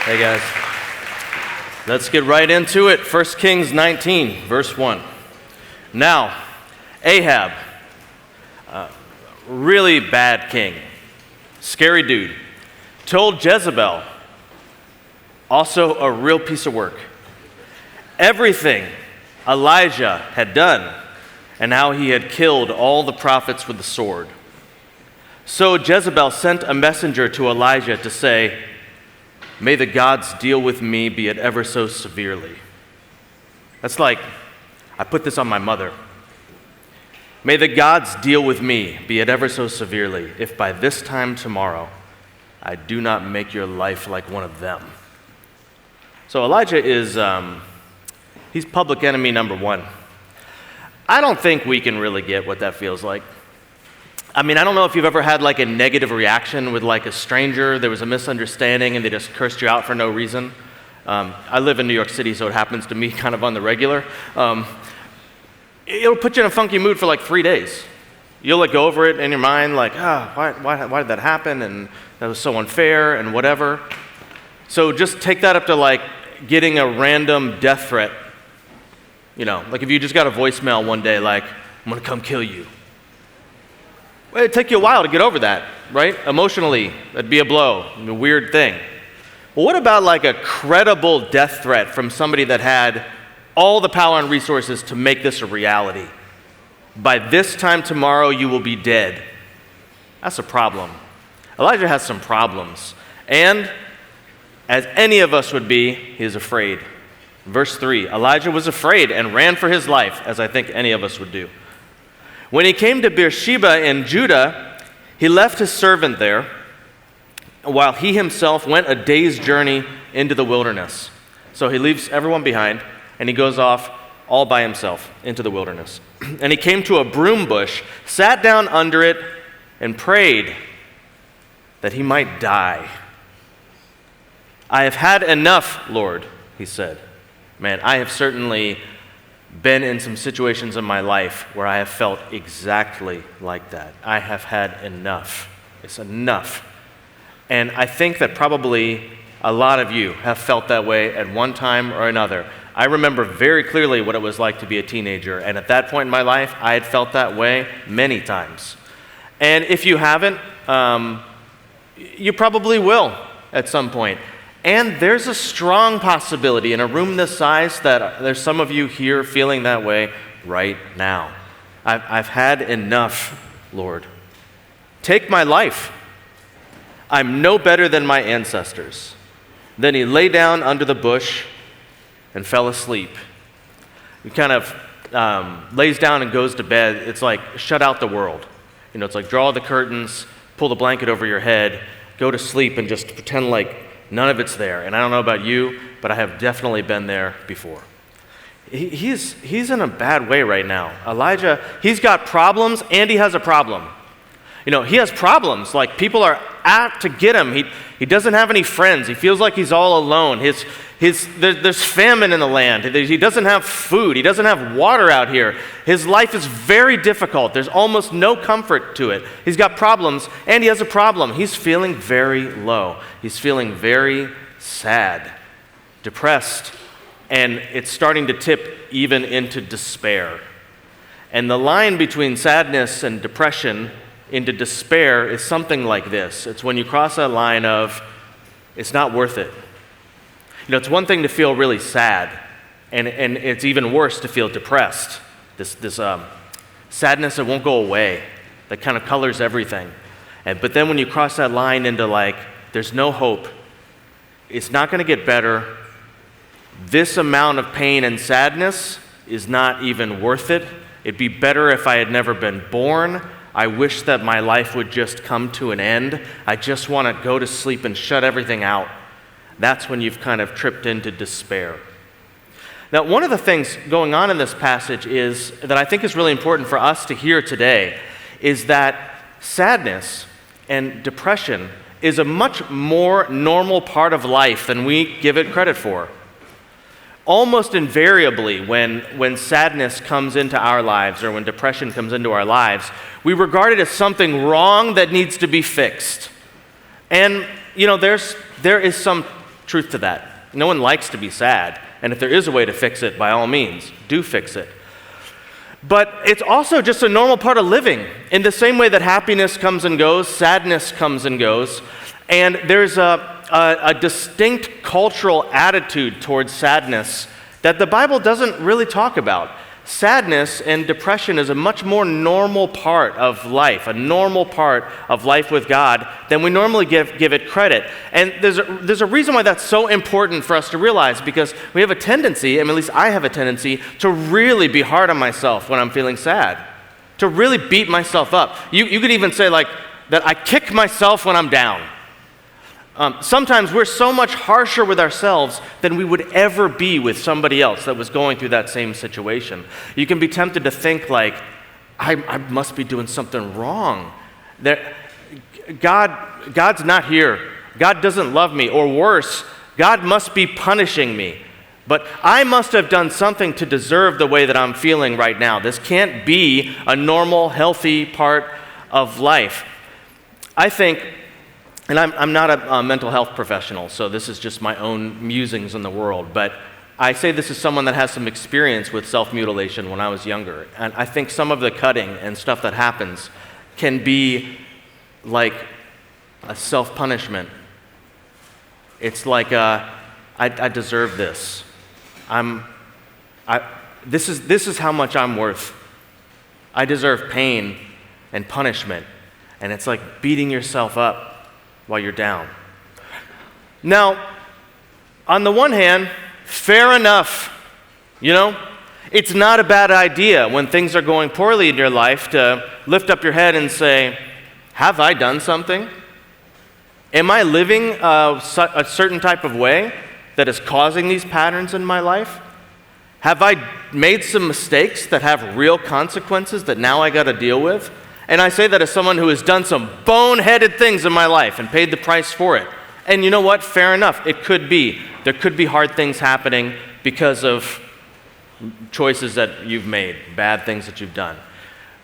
Hey guys, let's get right into it. 1 Kings 19, verse 1. Now, Ahab, really bad king, scary dude, told Jezebel, also a real piece of work, everything Elijah had done and how he had killed all the prophets with the sword. So Jezebel sent a messenger to Elijah to say, "May the gods deal with me, be it ever so severely." That's like, I put this on my mother. "May the gods deal with me, be it ever so severely, if by this time tomorrow I do not make your life like one of them." So Elijah is, he's public enemy number one. I don't think we can really get what that feels like. I mean, I don't know if you've ever had like a negative reaction with like a stranger. There was a misunderstanding and they just cursed you out for no reason. I live in New York City, so it happens to me kind of on the regular. It'll put you in a funky mood for like 3 days. You'll like go over it in your mind like, why did that happen? And that was so unfair and whatever. So just take that up to like getting a random death threat. You know, like if you just got a voicemail one day like, "I'm gonna come kill you." Well, it'd take you a while to get over that, right? Emotionally, that'd be a blow, a weird thing. Well, what about like a credible death threat from somebody that had all the power and resources to make this a reality? By this time tomorrow, you will be dead. That's a problem. Elijah has some problems. And as any of us would be, he is afraid. Verse 3, Elijah was afraid and ran for his life, as I think any of us would do. When he came to Beersheba in Judah, he left his servant there, while he himself went a day's journey into the wilderness. So he leaves everyone behind, and he goes off all by himself into the wilderness. And he came to a broom bush, sat down under it, and prayed that he might die. "I have had enough, Lord," he said. Man, I have certainly been in some situations in my life where I have felt exactly like that. I have had enough. It's enough. And I think that probably a lot of you have felt that way at one time or another. I remember very clearly what it was like to be a teenager, and at that point in my life, I had felt that way many times. And if you haven't, you probably will at some point. And there's a strong possibility in a room this size that there's some of you here feeling that way right now. I've had enough, Lord. Take my life. I'm no better than my ancestors. Then he lay down under the bush and fell asleep. He kind of lays down and goes to bed. It's like shut out the world. You know, it's like draw the curtains, pull the blanket over your head, go to sleep and just pretend like none of it's there. And I don't know about you, but I have definitely been there before. He's in a bad way right now. Elijah, he's got problems and he has a problem. You know, he has problems. Like people are out to get him. He doesn't have any friends. He feels like he's all alone. There's famine in the land. He doesn't have food. He doesn't have water out here. His life is very difficult. There's almost no comfort to it. He's got problems, and he has a problem. He's feeling very low. He's feeling very sad, depressed, and it's starting to tip even into despair. And the line between sadness and depression into despair is something like this. It's when you cross that line of, it's not worth it. You know, it's one thing to feel really sad, and it's even worse to feel depressed. This sadness that won't go away, that kind of colors everything. But then when you cross that line into like, there's no hope, it's not going to get better, this amount of pain and sadness is not even worth it. It'd be better if I had never been born. I wish that my life would just come to an end. I just want to go to sleep and shut everything out. That's when you've kind of tripped into despair. Now, one of the things going on in this passage is that I think is really important for us to hear today is that sadness and depression is a much more normal part of life than we give it credit for. Almost invariably, when sadness comes into our lives or when depression comes into our lives, we regard it as something wrong that needs to be fixed. And, there is some truth to that. No one likes to be sad. And if there is a way to fix it, by all means, do fix it. But it's also just a normal part of living. In the same way that happiness comes and goes, sadness comes and goes. And there's a distinct cultural attitude towards sadness that the Bible doesn't really talk about. Sadness and depression is a much more normal part of life, a normal part of life with God than we normally give it credit. And there's a reason why that's so important for us to realize, because we have a tendency, at least I have a tendency, to really be hard on myself when I'm feeling sad, to really beat myself up. You could even say like that I kick myself when I'm down. Sometimes we're so much harsher with ourselves than we would ever be with somebody else that was going through that same situation. You can be tempted to think like, I must be doing something wrong. God's not here. God doesn't love me. Or worse, God must be punishing me. But I must have done something to deserve the way that I'm feeling right now. This can't be a normal, healthy part of life. I think, and I'm not a mental health professional, so this is just my own musings in the world, but I say this as someone that has some experience with self-mutilation when I was younger. And I think some of the cutting and stuff that happens can be like a self-punishment. It's like, I deserve this. This is how much I'm worth. I deserve pain and punishment. And it's like beating yourself up while you're down. Now, on the one hand, fair enough. It's not a bad idea when things are going poorly in your life to lift up your head and say, have I done something? Am I living a certain type of way that is causing these patterns in my life? Have I made some mistakes that have real consequences that now I got to deal with? And I say that as someone who has done some boneheaded things in my life and paid the price for it. And you know what? Fair enough. It could be. There could be hard things happening because of choices that you've made, bad things that you've done.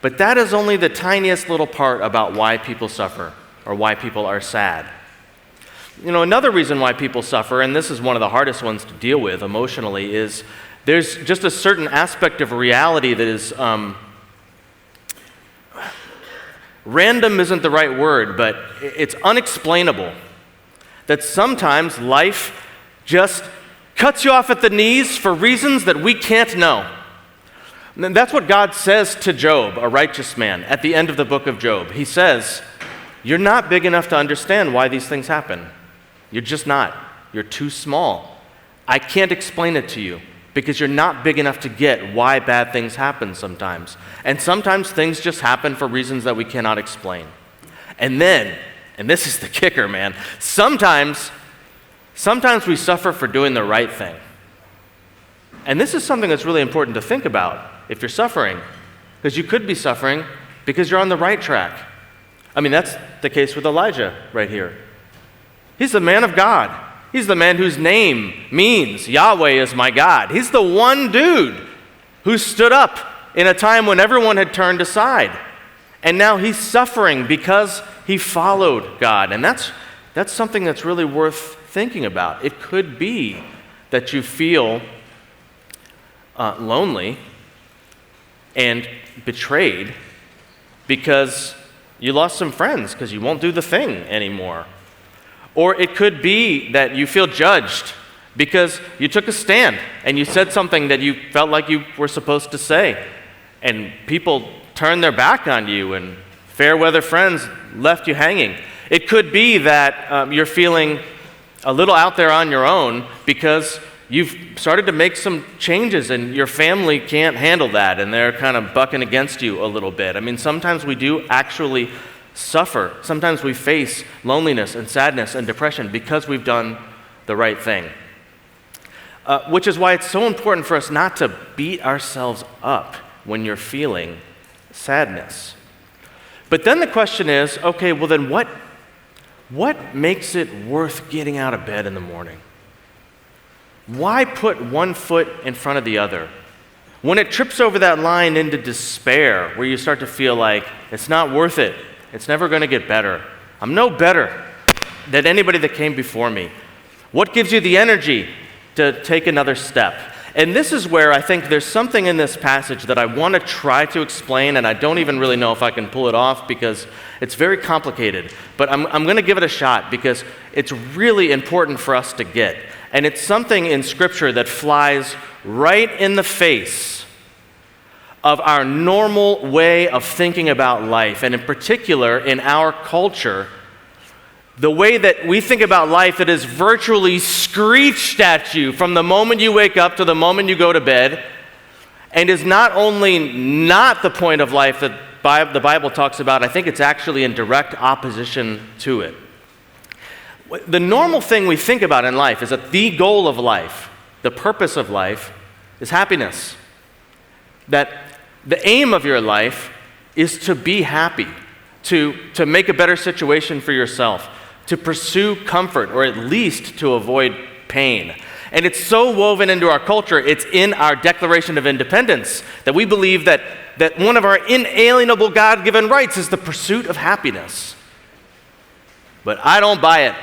But that is only the tiniest little part about why people suffer or why people are sad. Another reason why people suffer, and this is one of the hardest ones to deal with emotionally, is there's just a certain aspect of reality that is random isn't the right word, but it's unexplainable. That sometimes life just cuts you off at the knees for reasons that we can't know. And that's what God says to Job, a righteous man, at the end of the book of Job. He says, you're not big enough to understand why these things happen. You're just not. You're too small. I can't explain it to you, because you're not big enough to get why bad things happen sometimes. And sometimes things just happen for reasons that we cannot explain. And then, and this is the kicker, man, sometimes we suffer for doing the right thing. And this is something that's really important to think about if you're suffering, because you could be suffering because you're on the right track. That's the case with Elijah right here. He's the man of God. He's the man whose name means Yahweh is my God. He's the one dude who stood up in a time when everyone had turned aside. And now he's suffering because he followed God. And that's something that's really worth thinking about. It could be that you feel lonely and betrayed because you lost some friends because you won't do the thing anymore. Or it could be that you feel judged because you took a stand and you said something that you felt like you were supposed to say, and people turned their back on you and fair weather friends left you hanging. It could be that you're feeling a little out there on your own because you've started to make some changes and your family can't handle that and they're kind of bucking against you a little bit. Sometimes we do actually suffer. Sometimes we face loneliness and sadness and depression because we've done the right thing. Which is why it's so important for us not to beat ourselves up when you're feeling sadness. But then the question is, okay, well then what makes it worth getting out of bed in the morning? Why put one foot in front of the other? When it trips over that line into despair, where you start to feel like it's not worth it, it's never going to get better, I'm no better, than anybody that came before me? What gives you the energy to take another step? And this is where I think there's something in this passage that I want to try to explain, and I don't even really know if I can pull it off because it's very complicated. But I'm going to give it a shot because it's really important for us to get. And it's something in Scripture that flies right in the face of our normal way of thinking about life, and in particular, in our culture, the way that we think about life that is virtually screeched at you from the moment you wake up to the moment you go to bed, and is not only not the point of life that the Bible talks about, I think it's actually in direct opposition to it. The normal thing we think about in life is that the goal of life, the purpose of life, is happiness. That the aim of your life is to be happy, to make a better situation for yourself, to pursue comfort, or at least to avoid pain. And it's so woven into our culture, it's in our Declaration of Independence, that we believe that one of our inalienable God-given rights is the pursuit of happiness. But I don't buy it.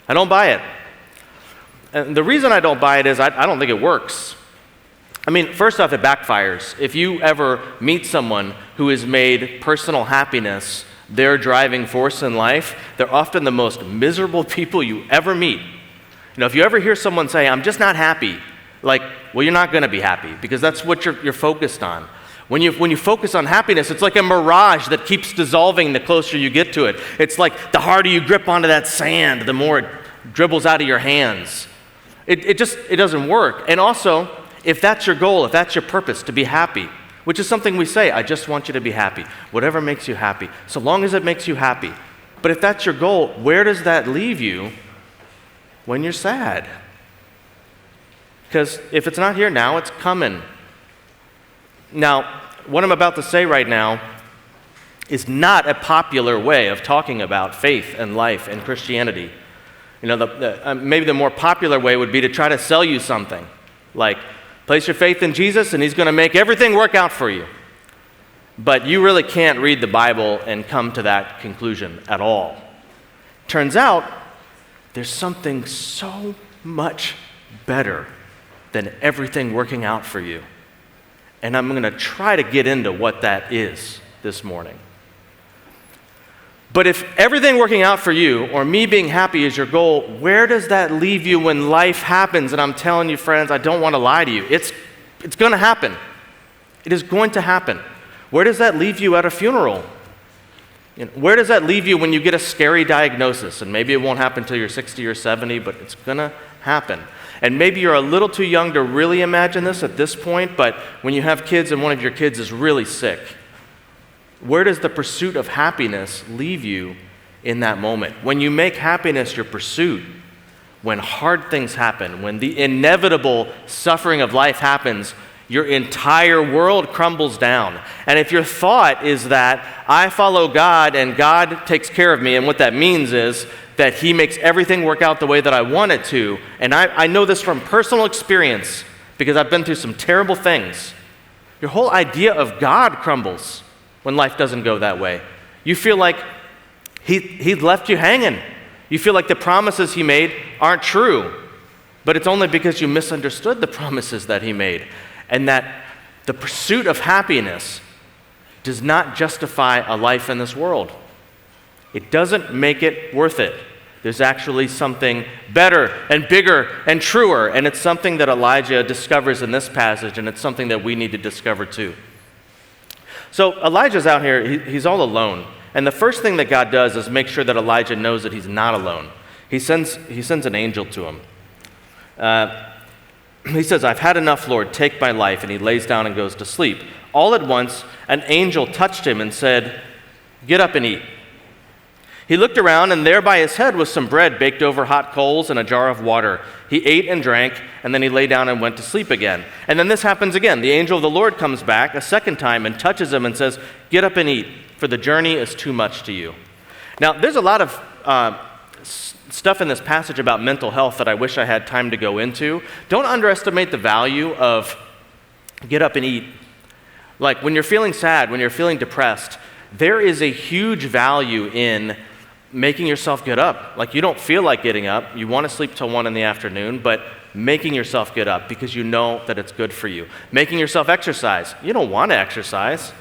I don't buy it. And the reason I don't buy it is I don't think it works. I mean, first off, it backfires. If you ever meet someone who has made personal happiness their driving force in life, they're often the most miserable people you ever meet. You know, if you ever hear someone say, "I'm just not happy," like, well, you're not going to be happy because that's what you're focused on. When you focus on happiness, it's like a mirage that keeps dissolving the closer you get to it. It's like the harder you grip onto that sand, the more it dribbles out of your hands. It doesn't work. And also, if that's your goal, if that's your purpose, to be happy, which is something we say, I just want you to be happy. Whatever makes you happy, so long as it makes you happy. But if that's your goal, where does that leave you when you're sad? Because if it's not here now, it's coming. Now, what I'm about to say right now is not a popular way of talking about faith and life and Christianity. You know, maybe the more popular way would be to try to sell you something, like, place your faith in Jesus and he's going to make everything work out for you. But you really can't read the Bible and come to that conclusion at all. Turns out, there's something so much better than everything working out for you. And I'm going to try to get into what that is this morning. But if everything working out for you, or me being happy is your goal, where does that leave you when life happens? And I'm telling you, friends, I don't want to lie to you. It's going to happen. It is going to happen. Where does that leave you at a funeral? Where does that leave you when you get a scary diagnosis? And maybe it won't happen until you're 60 or 70, but it's going to happen. And maybe you're a little too young to really imagine this at this point, but when you have kids and one of your kids is really sick, where does the pursuit of happiness leave you in that moment? When you make happiness your pursuit, when hard things happen, when the inevitable suffering of life happens, your entire world crumbles down. And if your thought is that I follow God and God takes care of me, and what that means is that He makes everything work out the way that I want it to, and I know this from personal experience because I've been through some terrible things, your whole idea of God crumbles when life doesn't go that way. You feel like he left you hanging. You feel like the promises He made aren't true, but it's only because you misunderstood the promises that He made. And that the pursuit of happiness does not justify a life in this world. It doesn't make it worth it. There's actually something better and bigger and truer, and it's something that Elijah discovers in this passage, and it's something that we need to discover too. So Elijah's out here, he's all alone, and the first thing that God does is make sure that Elijah knows that he's not alone. He sends an angel to him. He says, "I've had enough, Lord, take my life," and he lays down and goes to sleep. All at once, an angel touched him and said, "Get up and eat." He looked around, and there by his head was some bread baked over hot coals and a jar of water. He ate and drank, and then he lay down and went to sleep again. And then this happens again. The angel of the Lord comes back a second time and touches him and says, "Get up and eat, for the journey is too much to you." Now, there's a lot of stuff in this passage about mental health that I wish I had time to go into. Don't underestimate the value of get up and eat. Like when you're feeling sad, when you're feeling depressed, there is a huge value in making yourself get up. Like, you don't feel like getting up. You want to sleep till 1 in the afternoon, but making yourself get up because you know that it's good for you. Making yourself exercise. You don't want to exercise,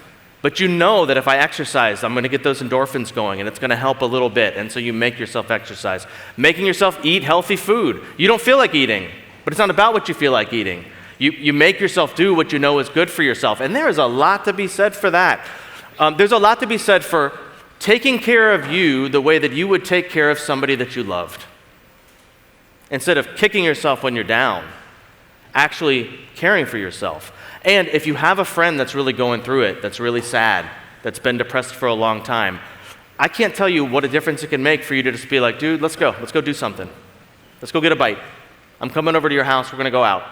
but you know that if I exercise, I'm going to get those endorphins going, and it's going to help a little bit, and so you make yourself exercise. Making yourself eat healthy food. You don't feel like eating, but it's not about what you feel like eating. You make yourself do what you know is good for yourself, and there is a lot to be said for that. There's a lot to be said for taking care of you the way that you would take care of somebody that you loved. Instead of kicking yourself when you're down, actually caring for yourself. And if you have a friend that's really going through it, that's really sad, that's been depressed for a long time, I can't tell you what a difference it can make for you to just be like, dude, let's go do something. Let's go get a bite. I'm coming over to your house, we're gonna go out.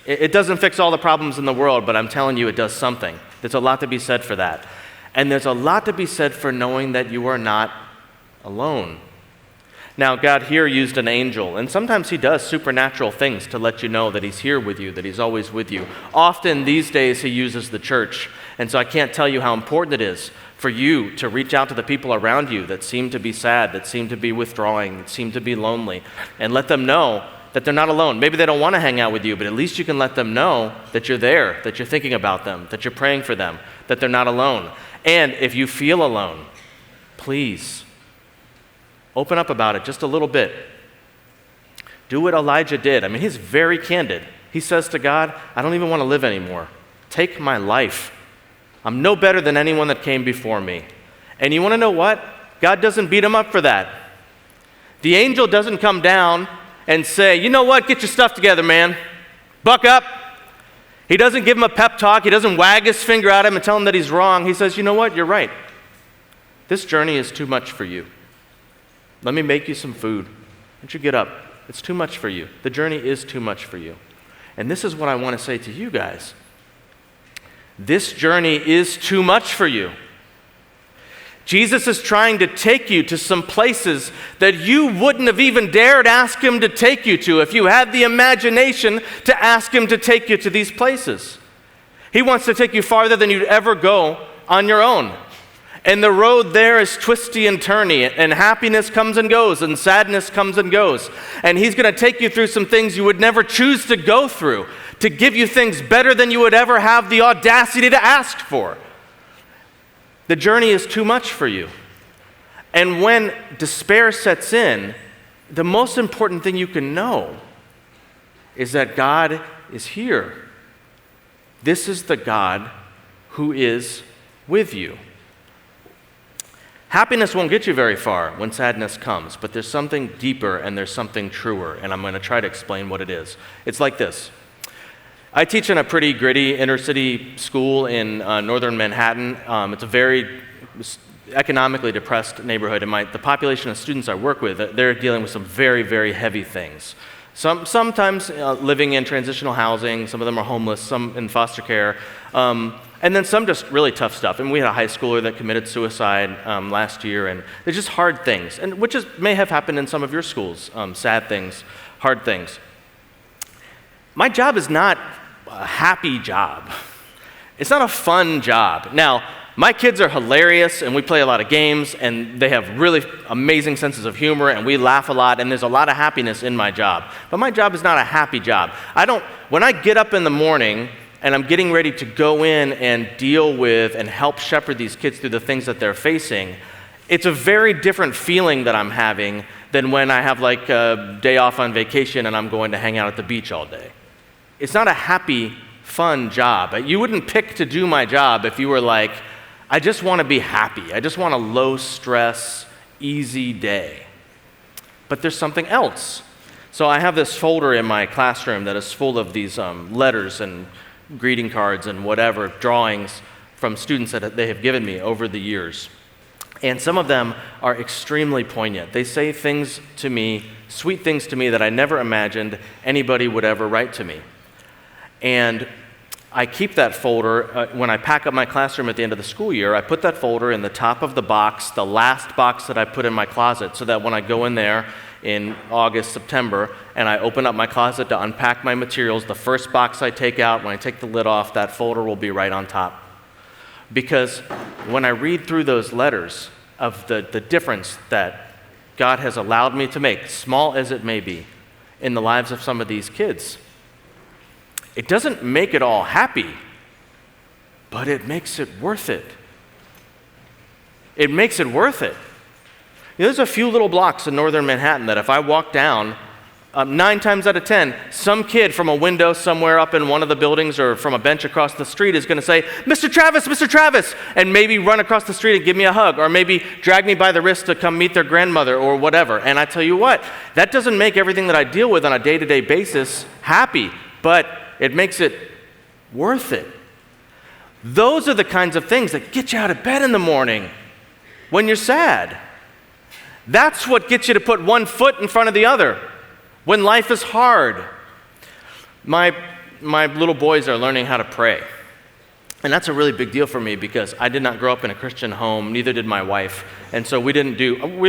It doesn't fix all the problems in the world, but I'm telling you it does something. There's a lot to be said for that. And there's a lot to be said for knowing that you are not alone. Now, God here used an angel, and sometimes he does supernatural things to let you know that he's here with you, that he's always with you. Often these days he uses the church, and so I can't tell you how important it is for you to reach out to the people around you that seem to be sad, that seem to be withdrawing, that seem to be lonely, and let them know that they're not alone. Maybe they don't want to hang out with you, but at least you can let them know that you're there, that you're thinking about them, that you're praying for them, that they're not alone. And if you feel alone, please open up about it just a little bit. Do what Elijah did. I mean, he's very candid. He says to God, I don't even want to live anymore. Take my life. I'm no better than anyone that came before me. And you want to know what? God doesn't beat him up for that. The angel doesn't come down and say, you know what, get your stuff together, man. Buck up. He doesn't give him a pep talk. He doesn't wag his finger at him and tell him that he's wrong. He says, you know what, you're right. This journey is too much for you. Let me make you some food. Why don't you get up? It's too much for you. The journey is too much for you. And this is what I want to say to you guys. This journey is too much for you. Jesus is trying to take you to some places that you wouldn't have even dared ask him to take you to if you had the imagination to ask him to take you to these places. He wants to take you farther than you'd ever go on your own. And the road there is twisty and turny, and happiness comes and goes, and sadness comes and goes. And he's going to take you through some things you would never choose to go through, to give you things better than you would ever have the audacity to ask for. The journey is too much for you. And when despair sets in, the most important thing you can know is that God is here. This is the God who is with you. Happiness won't get you very far when sadness comes, but there's something deeper and there's something truer, and I'm going to try to explain what it is. It's like this. I teach in a pretty gritty inner-city school in northern Manhattan. It's a very economically depressed neighborhood, and the population of students I work with, they're dealing with some very, very heavy things. Sometimes living in transitional housing, some of them are homeless, some in foster care, and then some just really tough stuff. And we had a high schooler that committed suicide last year, and they're just hard things, and which may have happened in some of your schools, sad things, hard things. My job is not a happy job. It's not a fun job. Now, my kids are hilarious, and we play a lot of games, and they have really amazing senses of humor, and we laugh a lot, and there's a lot of happiness in my job. But my job is not a happy job. When I get up in the morning and I'm getting ready to go in and deal with and help shepherd these kids through the things that they're facing, it's a very different feeling that I'm having than when I have like a day off on vacation and I'm going to hang out at the beach all day. It's not a happy, fun job. You wouldn't pick to do my job if you were like, I just want to be happy. I just want a low-stress, easy day. But there's something else. So I have this folder in my classroom that is full of these letters and greeting cards and whatever, drawings from students that they have given me over the years. And some of them are extremely poignant. They say things to me, sweet things to me that I never imagined anybody would ever write to me. And I keep that folder, when I pack up my classroom at the end of the school year, I put that folder in the top of the box, the last box that I put in my closet, so that when I go in there in August, September, and I open up my closet to unpack my materials, the first box I take out, when I take the lid off, that folder will be right on top. Because when I read through those letters, of the difference that God has allowed me to make, small as it may be, in the lives of some of these kids. It doesn't make it all happy, but it makes it worth it. It makes it worth it. There's a few little blocks in northern Manhattan that if I walk down, 9 times out of 10, some kid from a window somewhere up in one of the buildings or from a bench across the street is going to say, Mr. Travis, and maybe run across the street and give me a hug, or maybe drag me by the wrist to come meet their grandmother or whatever. And I tell you what, that doesn't make everything that I deal with on a day-to-day basis happy, but it makes it worth it. Those are the kinds of things that get you out of bed in the morning when you're sad. That's what gets you to put one foot in front of the other when life is hard. My little boys are learning how to pray. And that's a really big deal for me because I did not grow up in a Christian home, neither did my wife. And so we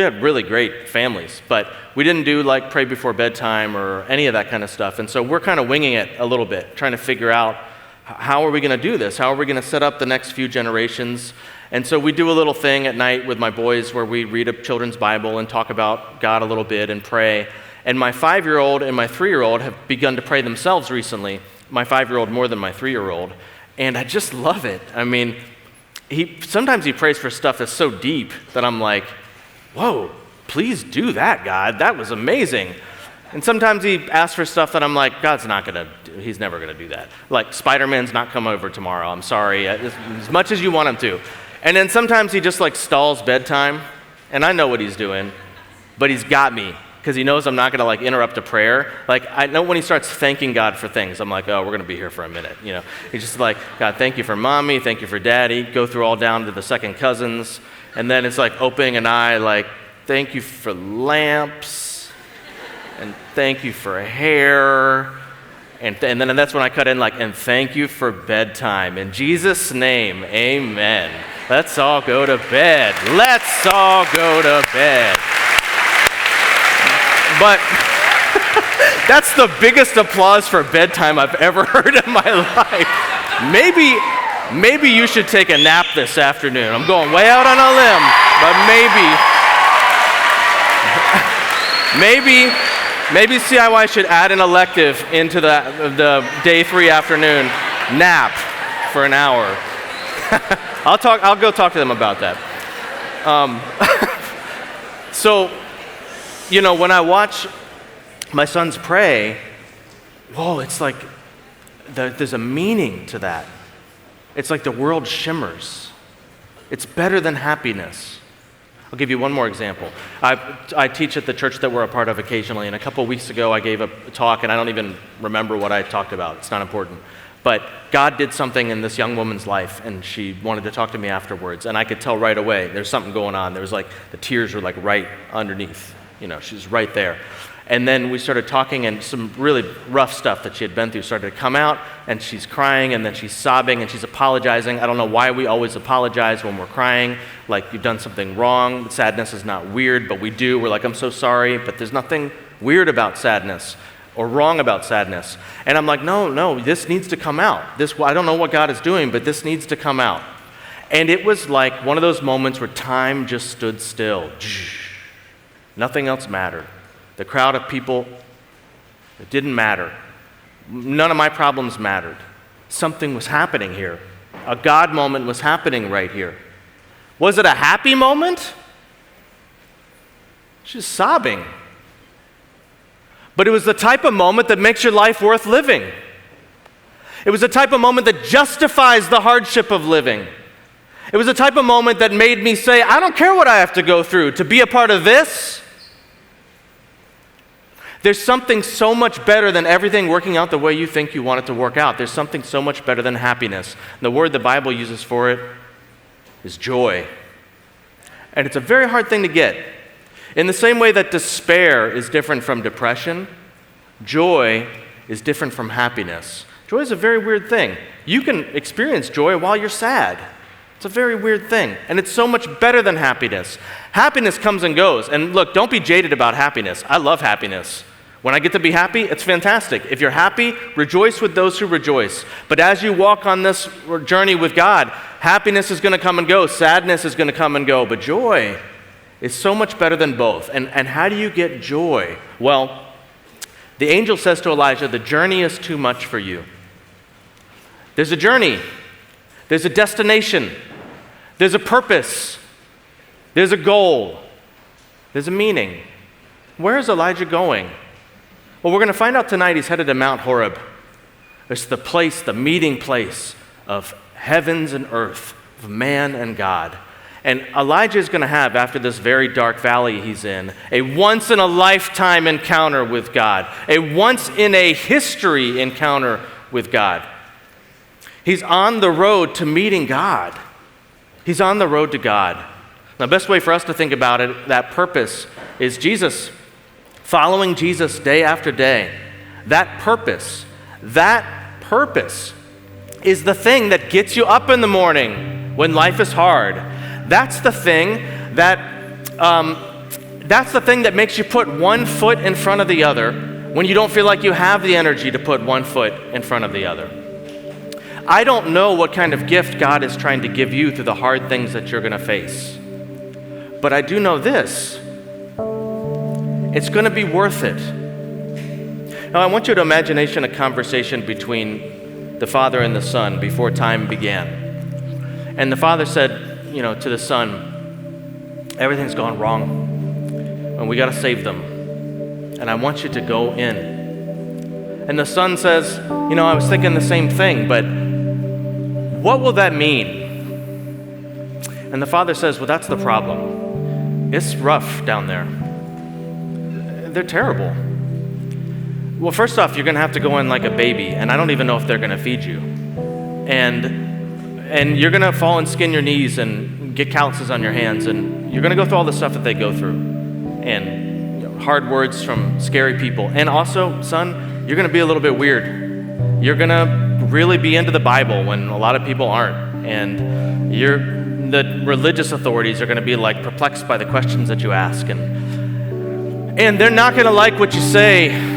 had really great families, but we didn't do like pray before bedtime or any of that kind of stuff. And so we're kind of winging it a little bit, trying to figure out how are we going to do this? How are we going to set up the next few generations? And so we do a little thing at night with my boys where we read a children's Bible and talk about God a little bit and pray. And my 5-year-old and my 3-year-old have begun to pray themselves recently. My 5-year-old more than my 3-year-old. And I just love it. I mean, sometimes he prays for stuff that's so deep that I'm like, whoa, please do that, God. That was amazing. And sometimes he asks for stuff that I'm like, he's never going to do that. Like, Spider-Man's not coming over tomorrow. I'm sorry. As much as you want him to. And then sometimes he just like stalls bedtime, and I know what he's doing, but he's got me because he knows I'm not going to like interrupt a prayer. Like, I know when he starts thanking God for things, I'm like, oh, we're going to be here for a minute. He's just like, God, thank you for mommy, thank you for daddy. Go through all down to the second cousins, and then it's like opening an eye, like, thank you for lamps, and thank you for hair. And then that's when I cut in like, and thank you for bedtime. In Jesus' name, amen. Let's all go to bed. Let's all go to bed. But that's the biggest applause for bedtime I've ever heard in my life. Maybe you should take a nap this afternoon. I'm going way out on a limb, but maybe CIY should add an elective into the day 3 afternoon nap for an hour. I'll go talk to them about that. So, when I watch my sons pray, whoa, it's like there's a meaning to that. It's like the world shimmers. It's better than happiness. I'll give you one more example. I teach at the church that we're a part of occasionally, and a couple weeks ago I gave a talk, and I don't even remember what I talked about. It's not important. But God did something in this young woman's life, and she wanted to talk to me afterwards, and I could tell right away there's something going on. There was like, the tears were like right underneath. She's right there. And then we started talking, and some really rough stuff that she had been through started to come out, and she's crying, and then she's sobbing, and she's apologizing. I don't know why we always apologize when we're crying, like you've done something wrong. Sadness is not weird, but we do. We're like, I'm so sorry, but there's nothing weird about sadness or wrong about sadness. And I'm like, no, this needs to come out. I don't know what God is doing, but this needs to come out. And it was like one of those moments where time just stood still. Nothing else mattered. The crowd of people, it didn't matter. None of my problems mattered. Something was happening here. A God moment was happening right here. Was it a happy moment? She's sobbing. But it was the type of moment that makes your life worth living. It was the type of moment that justifies the hardship of living. It was the type of moment that made me say, I don't care what I have to go through to be a part of this. There's something so much better than everything working out the way you think you want it to work out. There's something so much better than happiness. And the word the Bible uses for it is joy. And it's a very hard thing to get. In the same way that despair is different from depression, joy is different from happiness. Joy is a very weird thing. You can experience joy while you're sad. It's a very weird thing, and it's so much better than happiness. Happiness comes and goes, and look, don't be jaded about happiness. I love happiness. When I get to be happy, it's fantastic. If you're happy, rejoice with those who rejoice. But as you walk on this journey with God, Happiness is going to come and go. Sadness is going to come and go. But joy is so much better than both. And how do you get joy? Well, the angel says to Elijah, the journey is too much for you. There's a journey. There's a destination. There's a purpose. There's a goal. There's a meaning. Where is Elijah going? Well, we're going to find out tonight he's headed to Mount Horeb. It's the place, the meeting place of heavens and earth, of man and God. And Elijah is going to have, after this very dark valley he's in, a once-in-a-lifetime encounter with God, a once-in-a-history encounter with God. He's on the road to meeting God. He's on the road to God. Now, the best way for us to think about it, that purpose, is Jesus, following Jesus day after day. That purpose is the thing that gets you up in the morning when life is hard. That's the thing that makes you put one foot in front of the other when you don't feel like you have the energy to put one foot in front of the other. I don't know what kind of gift God is trying to give you through the hard things that you're going to face. But I do know this. It's going to be worth it. Now, I want you to imagine a conversation between the Father and the Son before time began. And the Father said, to the Son, everything's gone wrong, and we got to save them. And I want you to go in. And the Son says, I was thinking the same thing, but what will that mean? And the Father says, well, that's the problem. It's rough down there. They're terrible. Well, first off, you're going to have to go in like a baby, and I don't even know if they're going to feed you. And you're going to fall and skin your knees and get calluses on your hands, and you're going to go through all the stuff that they go through, and hard words from scary people. And also, son, you're going to be a little bit weird. You're going to really be into the Bible when a lot of people aren't, and the religious authorities are going to be like perplexed by the questions that you ask, and they're not going to like what you say.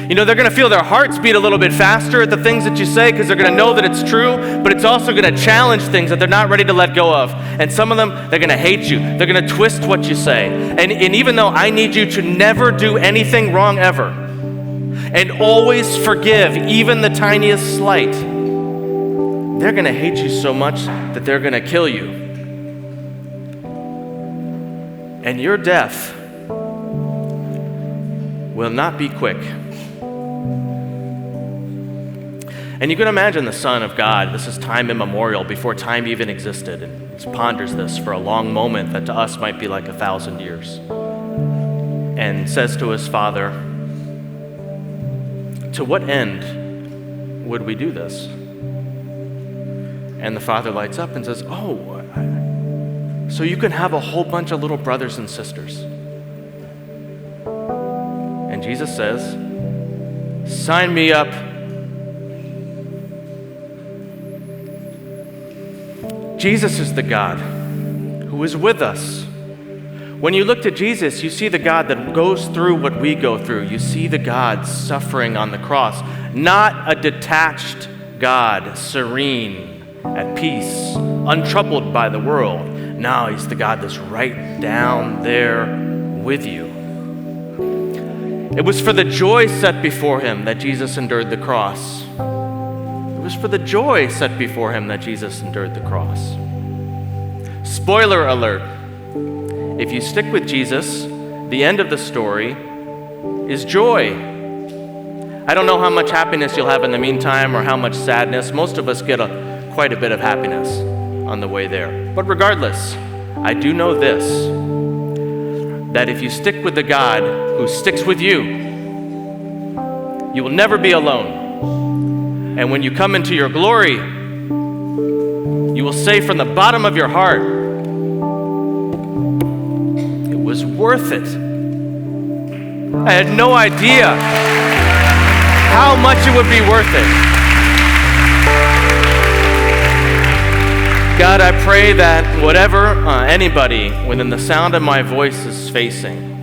They're going to feel their hearts beat a little bit faster at the things that you say because they're going to know that it's true, but it's also going to challenge things that they're not ready to let go of. And some of them, they're going to hate you. They're going to twist what you say. And even though I need you to never do anything wrong ever, and always forgive even the tiniest slight, they're going to hate you so much that they're going to kill you. And your death will not be quick. And you can imagine the Son of God, this is time immemorial, before time even existed, and he ponders this for a long moment that to us might be like 1,000 years, and says to his Father, to what end would we do this? And the Father lights up and says, so you can have a whole bunch of little brothers and sisters. And Jesus says, sign me up. Jesus is the God who is with us. When you look to Jesus, you see the God that goes through what we go through. You see the God suffering on the cross, not a detached God, serene, at peace, untroubled by the world. No, he's the God that's right down there with you. It was for the joy set before him that Jesus endured the cross. It was for the joy set before him that Jesus endured the cross. Spoiler alert, if you stick with Jesus, the end of the story is joy. I don't know how much happiness you'll have in the meantime or how much sadness. Most of us get quite a bit of happiness on the way there. But regardless, I do know this, that if you stick with the God who sticks with you, you will never be alone. And when you come into your glory, you will say from the bottom of your heart, it was worth it. I had no idea how much it would be worth it. God, I pray that whatever anybody within the sound of my voice is facing,